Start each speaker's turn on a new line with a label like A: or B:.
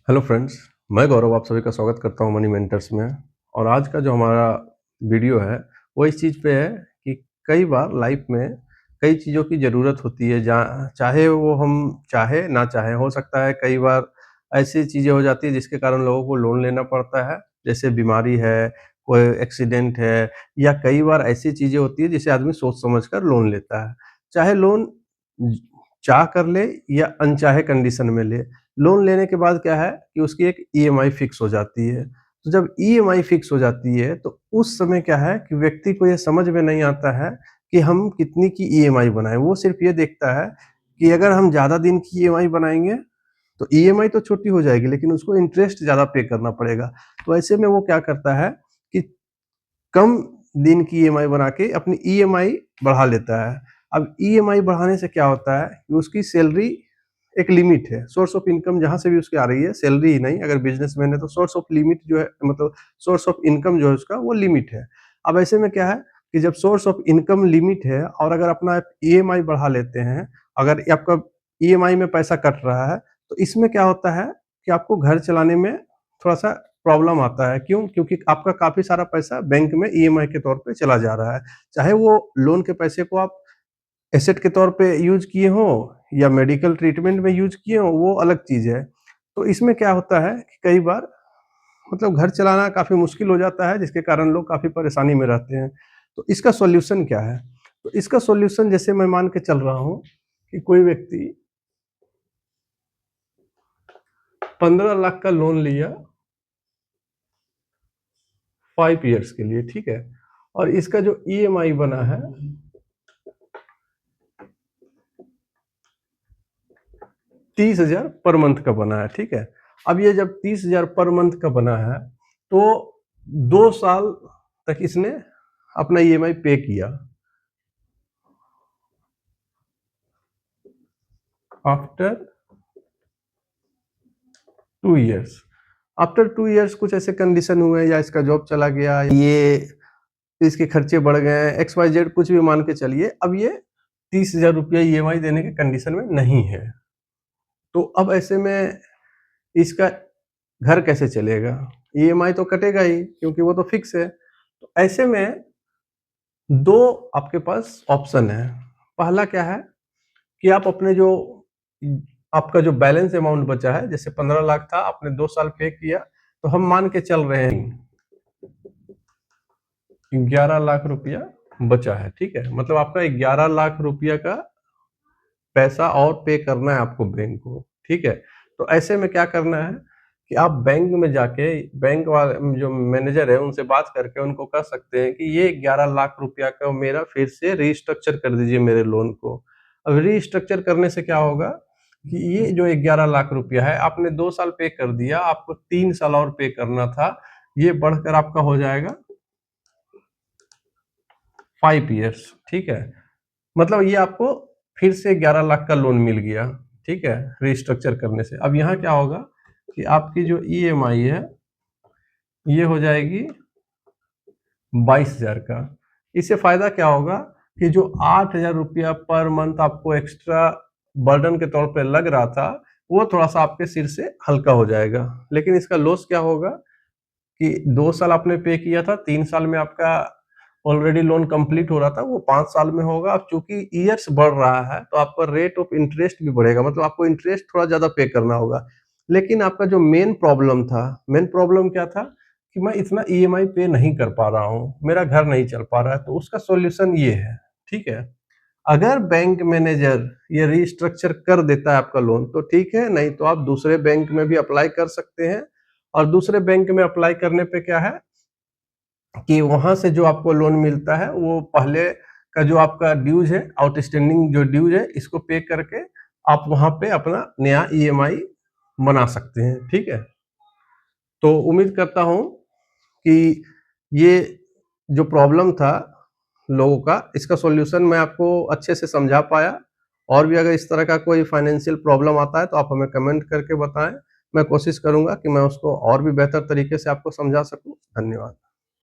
A: Hello friends, मैं गौरव आप सभी का स्वागत करता हूं मनी मेंटर्स में। और आज का जो हमारा वीडियो है वो इस चीज़ पे है कि कई बार लाइफ में कई चीज़ों की ज़रूरत होती है, जहाँ चाहे वो हम चाहे ना चाहे, हो सकता है कई बार ऐसी चीज़ें हो जाती है जिसके कारण लोगों को लोन लेना पड़ता है। जैसे बीमारी है, कोई एक्सीडेंट है, या कई बार ऐसी चीज़ें होती है जिसे आदमी सोच समझ कर लोन लेता है। चाहे लोन चाह कर ले या अनचाहे कंडीशन में ले, लोन लेने के बाद क्या है कि उसकी एक ईएमआई फिक्स हो जाती है। तो जब ईएमआई फिक्स हो जाती है तो उस समय क्या है कि व्यक्ति को ये समझ में नहीं आता है कि हम कितनी की ईएमआई बनाएँ। वो सिर्फ़ ये देखता है कि अगर हम ज़्यादा दिन की ईएमआई बनाएँगे तो ईएमआई तो छोटी हो जाएगी, लेकिन उसको इंटरेस्ट ज़्यादा पे करना पड़ेगा। तो ऐसे में वो क्या करता है कि कम दिन की ईएमआई बना के अपनी ईएमआई बढ़ा लेता है। अब ईएमआई बढ़ाने से क्या होता है कि उसकी सैलरी एक लिमिट है, सोर्स ऑफ इनकम जहाँ से भी उसकी आ रही है, सैलरी ही नहीं, अगर बिज़नेसमैन है तो सोर्स ऑफ लिमिट जो है, मतलब सोर्स ऑफ इनकम जो है उसका वो लिमिट है। अब ऐसे में क्या है कि जब सोर्स ऑफ इनकम लिमिट है और अगर अपना आप ईएमआई बढ़ा लेते हैं, अगर आपका ईएमआई में पैसा कट रहा है, तो इसमें क्या होता है कि आपको घर चलाने में थोड़ा-सा प्रॉब्लम आता है। क्यों? क्योंकि आपका काफ़ी सारा पैसा बैंक में ईएमआई के तौर पे चला जा रहा है। चाहे वो लोन के पैसे को आप एसेट के तौर पे यूज़ किए हों या मेडिकल ट्रीटमेंट में यूज़ किए हों, वो अलग चीज़ है। तो इसमें क्या होता है कि कई बार मतलब घर चलाना काफ़ी मुश्किल हो जाता है, जिसके कारण लोग काफ़ी परेशानी में रहते हैं। तो इसका सॉल्यूशन क्या है? तो इसका सॉल्यूशन जैसे मैं मान के चल रहा हूँ कि कोई व्यक्ति 15 लाख का लोन लिया 5 ईयर्स के लिए, ठीक है? और इसका जो ईएमआई बना है 30,000 पर मंथ का बना है, ठीक है? अब ये जब 30,000 पर मंथ का बना है, तो 2 साल तक इसने अपना ईएमआई पे किया। आफ्टर 2 इयर्स, आफ्टर 2 इयर्स कुछ ऐसे कंडीशन हुए या इसका जॉब चला गया, ये इसके खर्चे बढ़ गए, एक्स वाई जेड कुछ भी मान के चलिए, अब ये 30,000 रुपया ईएमआई देने के कंडीशन में नहीं है। तो अब ऐसे में इसका घर कैसे चलेगा? ईएमआई तो कटेगा ही, क्योंकि वो तो फिक्स है। तो ऐसे में 2 आपके पास ऑप्शन है। पहला क्या है कि आप अपने जो आपका जो बैलेंस अमाउंट बचा है, जैसे 15 लाख था, आपने 2 साल पे किया, तो हम मान के चल रहे हैं 11 लाख रुपया बचा है, ठीक है? मतलब आपका 11 लाख रुपया का पैसा और पे करना है आपको बैंक को, ठीक है? तो ऐसे में क्या करना है कि आप बैंक में जाके, बैंक वाले जो मैनेजर है उनसे बात करके उनको कह सकते हैं कि ये 11 लाख रुपया का मेरा फिर से रीस्ट्रक्चर कर दीजिए मेरे लोन को। अब रीस्ट्रक्चर करने से क्या होगा कि ये जो 11 लाख रुपया है, आपने 2 साल पे कर दिया, आपको 3 साल और पे करना था, ये बढ़कर आपका हो जाएगा 5 ईयर्स, ठीक है? मतलब ये आपको फिर से 11 लाख का लोन मिल गया, ठीक है? रीस्ट्रक्चर करने से। अब यहाँ क्या होगा कि आपकी जो ईएमआई है, ये हो जाएगी 22,000 का। इससे फ़ायदा क्या होगा कि जो 8,000 रुपया पर मंथ आपको एक्स्ट्रा बर्डन के तौर पे लग रहा था, वो थोड़ा-सा आपके सिर से हल्का हो जाएगा। लेकिन इसका लॉस क्या होगा कि 2 साल आपने पे किया था, 3 साल में आपका ऑलरेडी लोन कंप्लीट हो रहा था, वो 5 साल में होगा। अब चूँकि ईयर्स बढ़ रहा है, तो आपका रेट ऑफ इंटरेस्ट भी बढ़ेगा, मतलब आपको इंटरेस्ट थोड़ा ज़्यादा पे करना होगा। लेकिन आपका जो मेन प्रॉब्लम था, मेन प्रॉब्लम क्या था कि मैं इतना ईएमआई पे नहीं कर पा रहा हूँ, मेरा घर नहीं चल पा रहा है, तो उसका सॉल्यूशन ये है, ठीक है? अगर बैंक मैनेजर ये रीस्ट्रक्चर कर देता है आपका लोन तो ठीक है, नहीं तो आप दूसरे बैंक में भी अप्लाई कर सकते हैं। और दूसरे बैंक में अप्लाई करने पे क्या है कि वहाँ से जो आपको लोन मिलता है, वो पहले का जो आपका ड्यूज़ है, आउटस्टैंडिंग जो ड्यूज़ है, इसको पे करके आप वहाँ पे अपना नया ईएमआई बना सकते हैं, ठीक है? तो उम्मीद करता हूँ कि ये जो प्रॉब्लम था लोगों का, इसका सॉल्यूशन मैं आपको अच्छे से समझा पाया। और भी अगर इस तरह का कोई फाइनेंशियल प्रॉब्लम आता है, तो आप हमें कमेंट करके बताएँ। मैं कोशिश करूँगा कि मैं उसको और भी बेहतर तरीके से आपको समझा सकूँ। धन्यवाद।